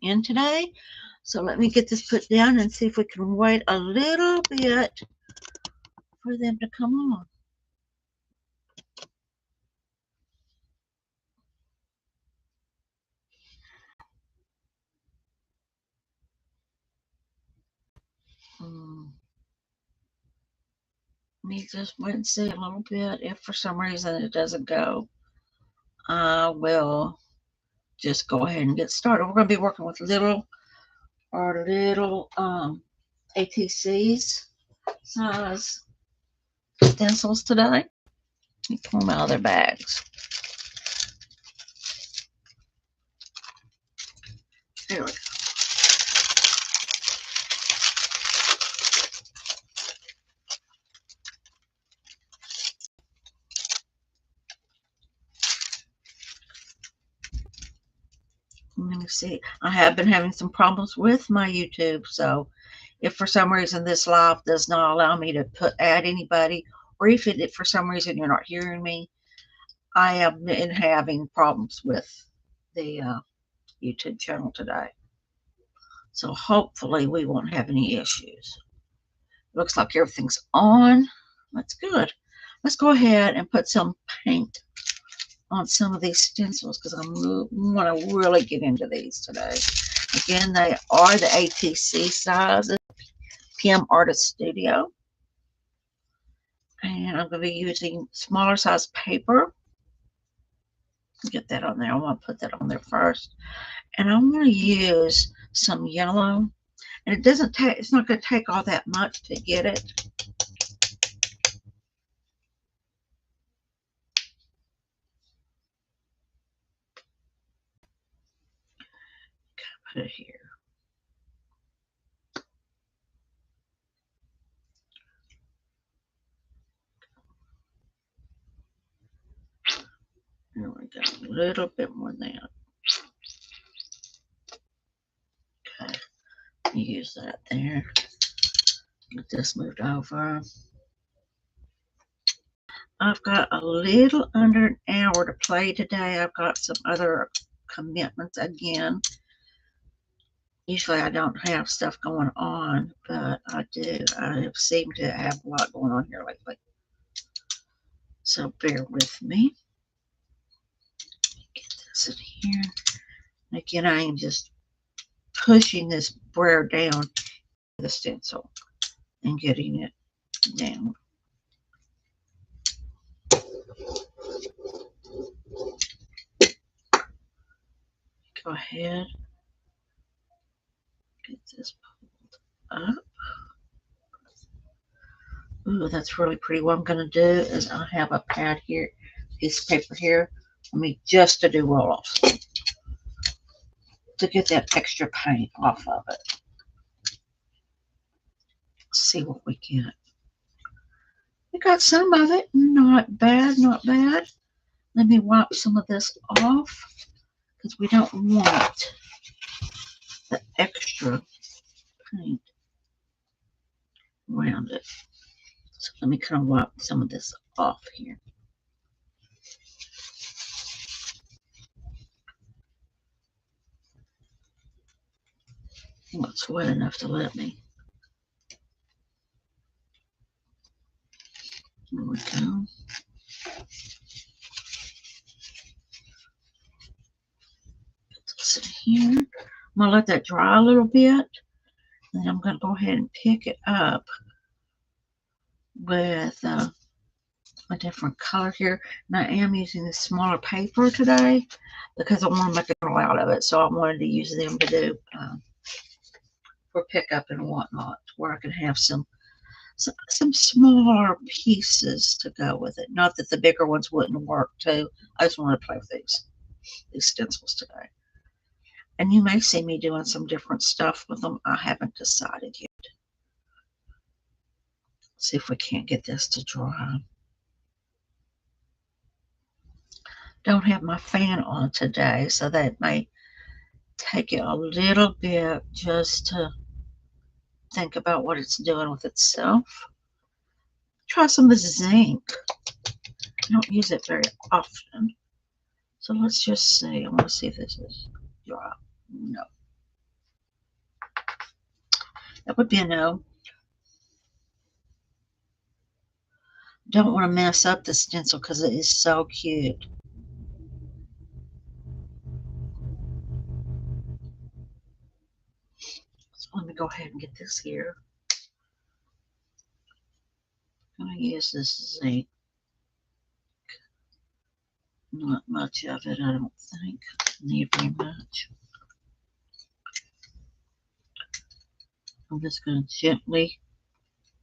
in today. So let me get this put down and see if we can wait a little bit for them to come on. Let me just wait and see a little bit. If for some reason it doesn't go, I will just go ahead and get started. We're going to be working with little ATCs size stencils today. Let me pull them out of their bags. There we go. Let me see. I have been having some problems with my YouTube, so if for some reason this live does not allow me to add anybody, or if for some reason you're not hearing me, I have been having problems with the YouTube channel today. So hopefully we won't have any issues. Looks like everything's on. That's good. Let's go ahead and put some paint on some of these stencils because I want to really get into these today. Again, they are the ATC size, PM Artist Studio. And I'm going to be using smaller size paper. Get that on there. I want to put that on there first. And I'm going to use some yellow. And it doesn't take, it's not going to take all that much to get it. Put it here. There we go. A little bit more than that. Okay. Use that there. Get this moved over. I've got a little under an hour to play today. I've got some other commitments again. Usually I don't have stuff going on, but I do. I seem to have a lot going on here lately. So bear with me. Get this in here. Again, I am just pushing this brayer down the stencil and getting it down. Go ahead. Get this pulled up. Ooh, that's really pretty. What I'm going to do is I have a pad here, piece of paper here. Let me just to do roll-offs to get that extra paint off of it. Let's see what we get. We got some of it. Not bad, not bad. Let me wipe some of this off because we don't want the extra paint around it. So let me kind of wipe some of this off here. Well, it's wet enough to let me. There we go. Put this in here. I'm going to let that dry a little bit. Then I'm going to go ahead and pick it up with a different color here. And I am using this smaller paper today because I want to make a journal out of it. So I wanted to use them to do for pickup and whatnot, where I can have some smaller pieces to go with it. Not that the bigger ones wouldn't work too. I just want to play with these stencils today. And you may see me doing some different stuff with them. I haven't decided yet. Let's see if we can't get this to dry. Don't have my fan on today, so that may take it a little bit just to think about what it's doing with itself. Try some of this zinc. I don't use it very often. So let's just see. I want to see if this is dry. No. That would be a no. Don't want to mess up the stencil because it is so cute. So let me go ahead and get this here. I'm going to use this zinc. Not much of it, I don't think. Need very much. I'm just going to gently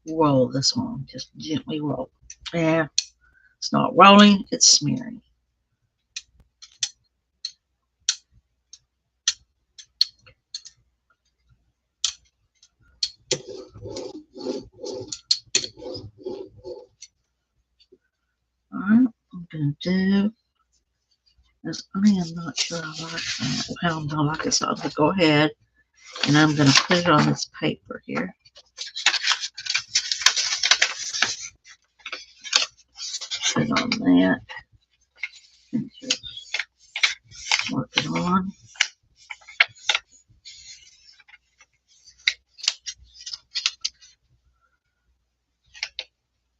roll this one. Just gently roll. Yeah, it's not rolling, it's smearing. Alright, I'm going to do is I am not sure I like that. How I'm going to like it, so I'm going to go ahead and I'm going to put it on this paper here. Put it on that and just work it on.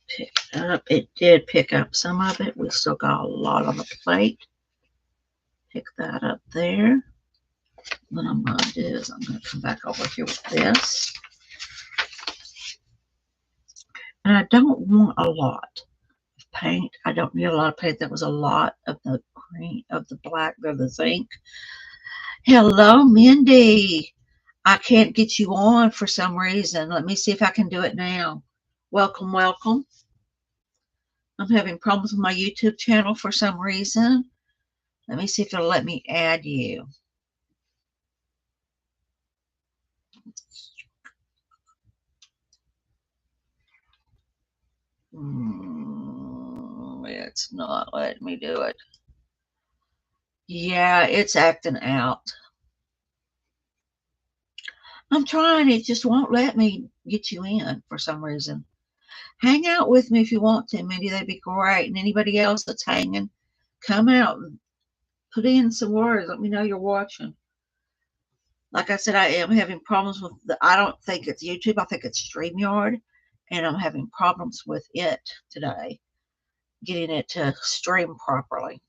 Pick it up. It did pick up some of it. We still got a lot on the plate. Pick that up there. What I'm going to do is I'm going to come back over here with this. And I don't want a lot of paint. I don't need a lot of paint. That was a lot of the green, of the black, or the zinc. Hello, Mindy. I can't get you on for some reason. Let me see if I can do it now. Welcome, welcome. I'm having problems with my YouTube channel for some reason. Let me see if it'll let me add you. It's not letting me do it. Yeah, it's acting out. I'm trying. It just won't let me get you in for some reason. Hang out with me if you want to, Mindy. That'd be great. And anybody else that's hanging, come out and put in some words. Let me know you're watching. Like I said, I am having problems with I don't think it's YouTube. I think it's StreamYard. And I'm having problems with it today, getting it to stream properly.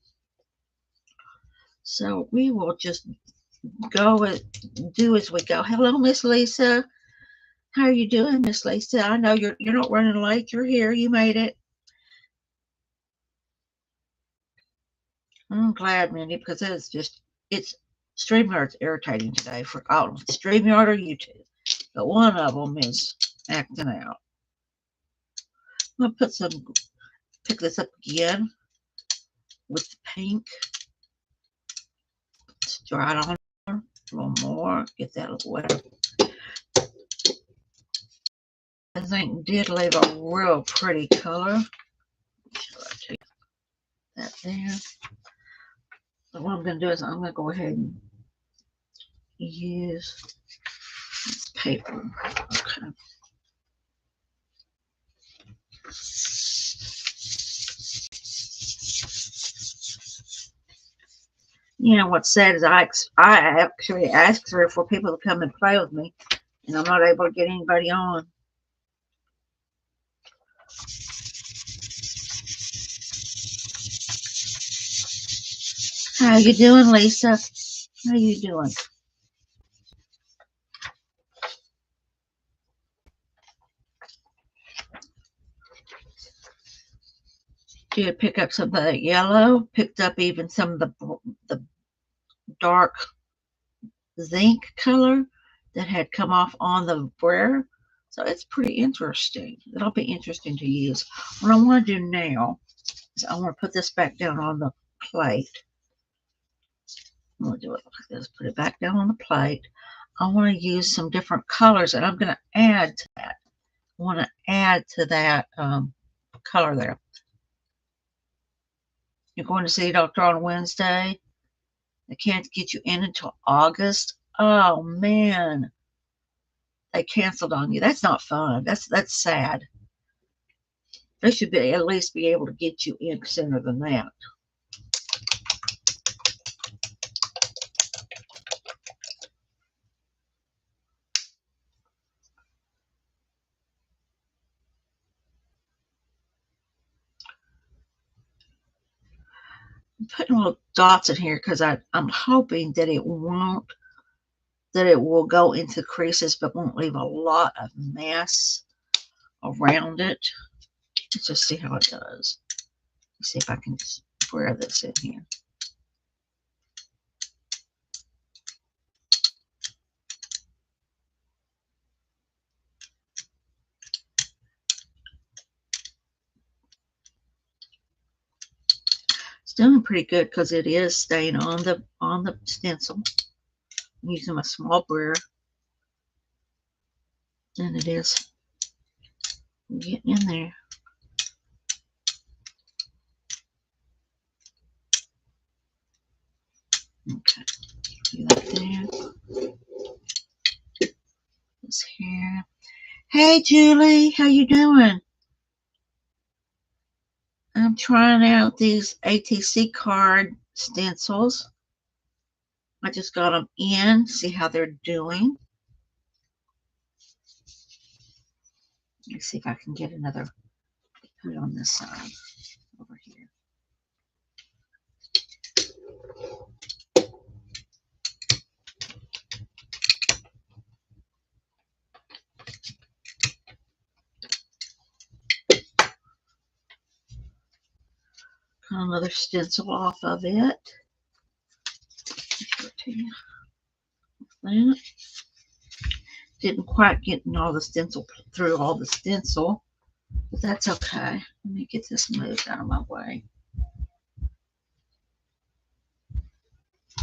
So we will just go and do as we go. Hello, Miss Lisa. How are you doing, Miss Lisa? I know you're not running late. You're here. You made it. I'm glad, Mindy, because it's StreamYard's irritating today for StreamYard or YouTube. But one of them is acting out. I'm going to pick this up again with the pink. Let's dry it on a little more. Get that a little wetter. I think did leave a real pretty color. Should I take that there? So what I'm going to do is I'm going to go ahead and use this paper. Okay. You know what's sad is I actually asked 3 or 4 people to come and play with me, and I'm not able to get anybody on. How you doing, Lisa? How you doing? Did pick up some of the yellow. Picked up even some of the dark zinc color that had come off on the brayer. So it's pretty interesting. It'll be interesting to use. What I want to do now is I want to put this back down on the plate. I'm going to do it like this. Put it back down on the plate. I want to use some different colors, and I'm going to add to that. I want to add to that color there. You're going to see a doctor on Wednesday. They can't get you in until August. Oh, man. They canceled on you. That's not fun. That's sad. They should at least be able to get you in sooner than that. putting little dots in here because I'm hoping that it won't, that it will go into creases but won't leave a lot of mess around it. Let's just see how it does. Let's see if I can square this in here. It's doing pretty good because it is staying on the stencil. I'm using my small brayer, and it is getting in there. Okay, do that there. This here. Hey Julie, how you doing? I'm trying out these ATC card stencils. I just got them in, see how they're doing. Let's see if I can get another, put it on this side over here. Got another stencil off of it. That. Didn't quite get all the stencil through all the stencil, but that's okay. Let me get this moved out of my way.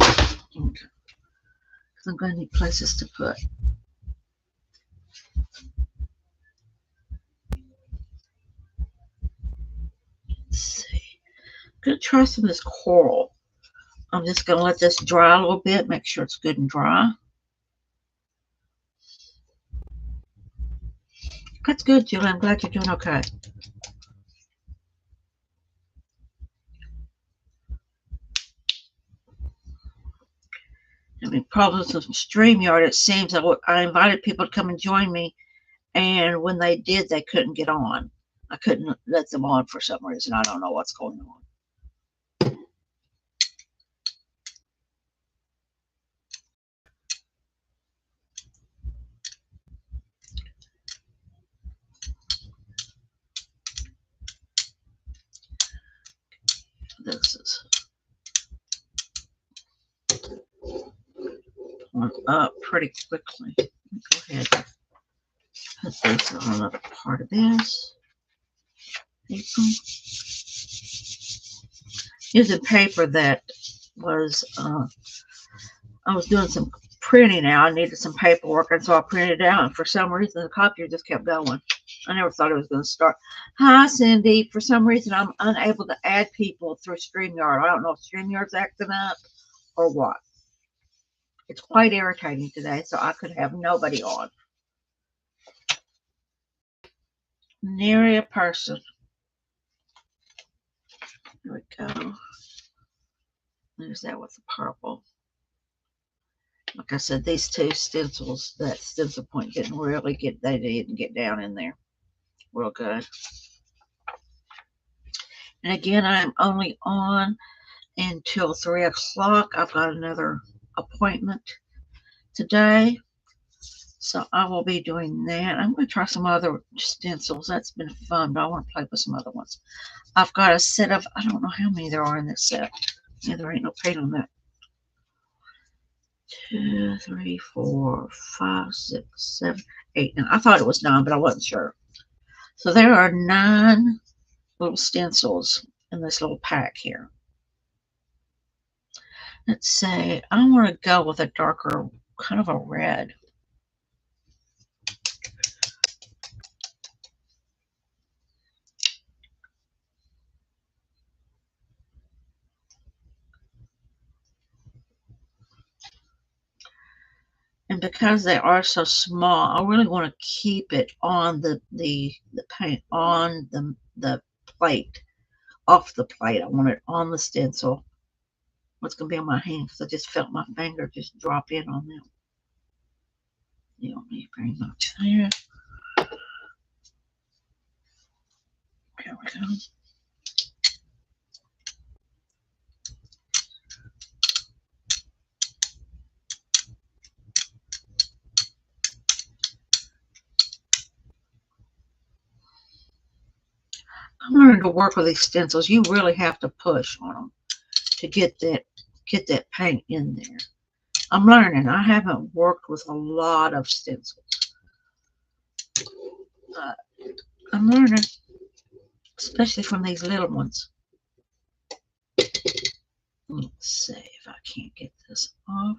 Okay. Because I'm going to need places to put. Let's see. I'm going to try some of this coral. I'm just going to let this dry a little bit, make sure it's good and dry. That's good, Julie. I'm glad you're doing okay. Having problems with StreamYard, it seems. I invited people to come and join me, and when they did, they couldn't get on. I couldn't let them on for some reason. I don't know what's going on. This is going up pretty quickly. Go ahead and put this on another part of this paper. Using paper that was, I was doing some printing now. I needed some paperwork, and so I printed it out, and for some reason the copier just kept going. I never thought it was going to start. Hi, Cindy. For some reason, I'm unable to add people through StreamYard. I don't know if StreamYard's acting up or what. It's quite irritating today, so I could have nobody on. Nary a person. There we go. There's that with the purple. Like I said, these two stencils, that stencil point didn't really get, they didn't get down in there real good. And again, I'm only on until 3 o'clock. I've got another appointment today, so I will be doing that. I'm going to try some other stencils. That's been fun, but I want to play with some other ones. I've got a set of, I don't know how many there are in this set. Yeah, there ain't no paint on that. 2, 3, 4, 5, 6, 7, 8. Now, I thought it was 9, but I wasn't sure. So there are 9 little stencils in this little pack here. Let's say I want to go with a darker, kind of a red. And because they are so small, I really want to keep it on the paint, on the plate, off the plate. I want it on the stencil. What's going to be on my hand, because I just felt my finger just drop in on them. You don't need very much there. There we go. I'm learning to work with these stencils. You really have to push on them to get that paint in there. I'm learning. I haven't worked with a lot of stencils. I'm learning, especially from these little ones. Let's see if I can't get this off.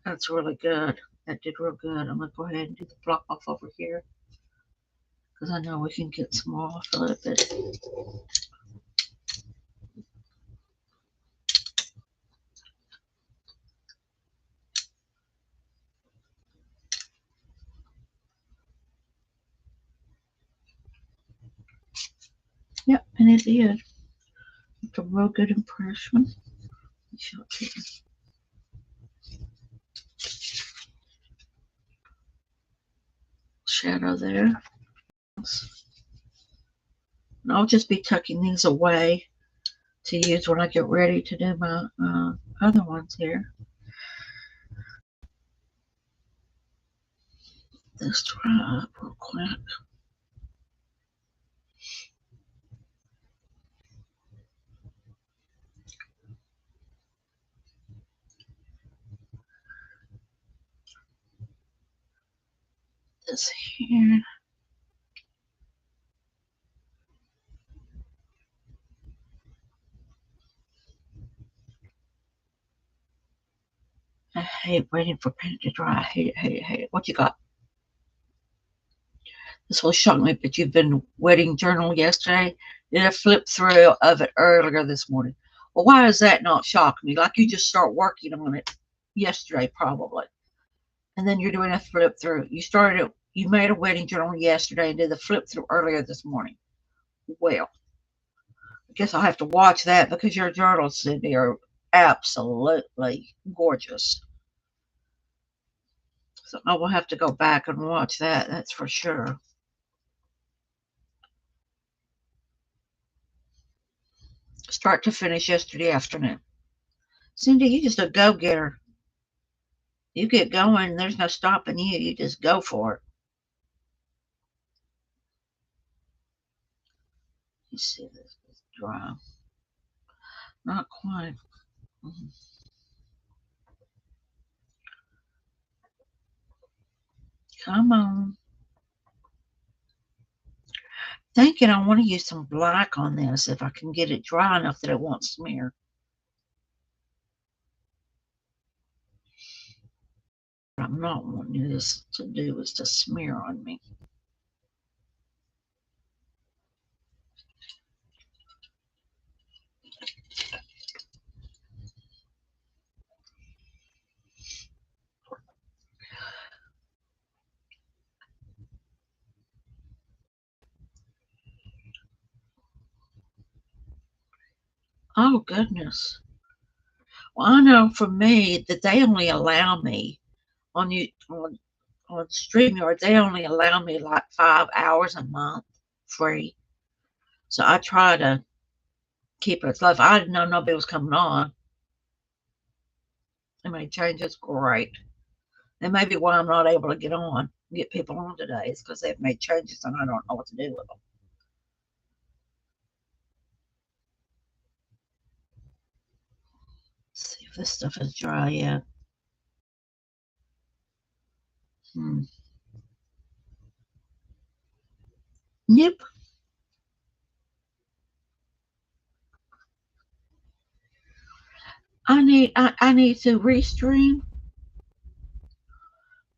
That's really good. That did real good. I'm going to go ahead and do the block off over here because I know we can get some off a little bit. Yep, and it did. It's a real good impression. Shadow there. And I'll just be tucking these away to use when I get ready to do my other ones here. This dry up real quick. This here. I hate waiting for paint to dry. I hate it, hate it, hate it. What you got? This will shock me, but you've been wedding journal yesterday. Did a flip through of it earlier this morning. Well, why does that not shock me? Like you just start working on it yesterday, probably. And then you're doing a flip through. You made a wedding journal yesterday and did the flip through earlier this morning. Well, I guess I'll have to watch that because your journals, Cindy, are absolutely gorgeous. So I will have to go back and watch that, that's for sure. Start to finish yesterday afternoon. Cindy, you just a go-getter. You get going, there's no stopping you. You just go for it. You see this is dry. Not quite. Mm-hmm. Come on. Thinking I want to use some black on this if I can get it dry enough that it won't smear. What I'm not wanting this to do is to smear on me. Oh, goodness. Well, I know for me that they only allow me on you on StreamYard, they only allow me like 5 hours a month free. So I try to keep it low. If I didn't know nobody was coming on, they made changes. Great. And maybe why I'm not able to get people on today is because they've made changes and I don't know what to do with them. Let's see if this stuff is dry yet. Yep. I need to restream.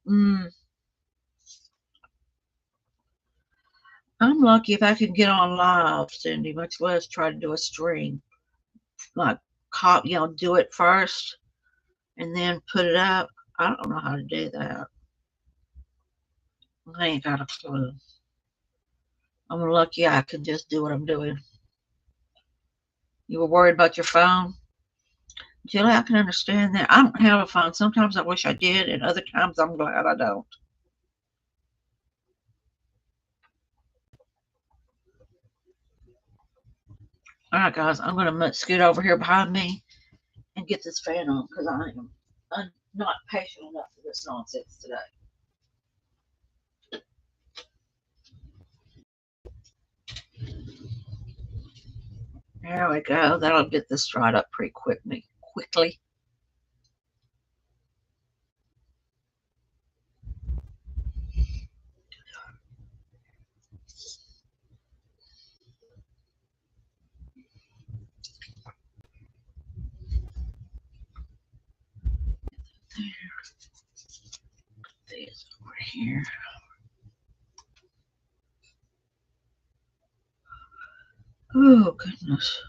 Mm, I'm lucky if I can get on live, Cindy, much less try to do a stream. Like, do it first and then put it up. I don't know how to do that. I ain't got a clue. I'm lucky I can just do what I'm doing. You were worried about your phone? Jill, I can understand that. I don't have a phone. Sometimes I wish I did, and other times I'm glad I don't. All right, guys, I'm going to scoot over here behind me and get this fan on because I'm not patient enough for this nonsense today. There we go. That'll get this dried up pretty quickly. These over here. Oh, goodness.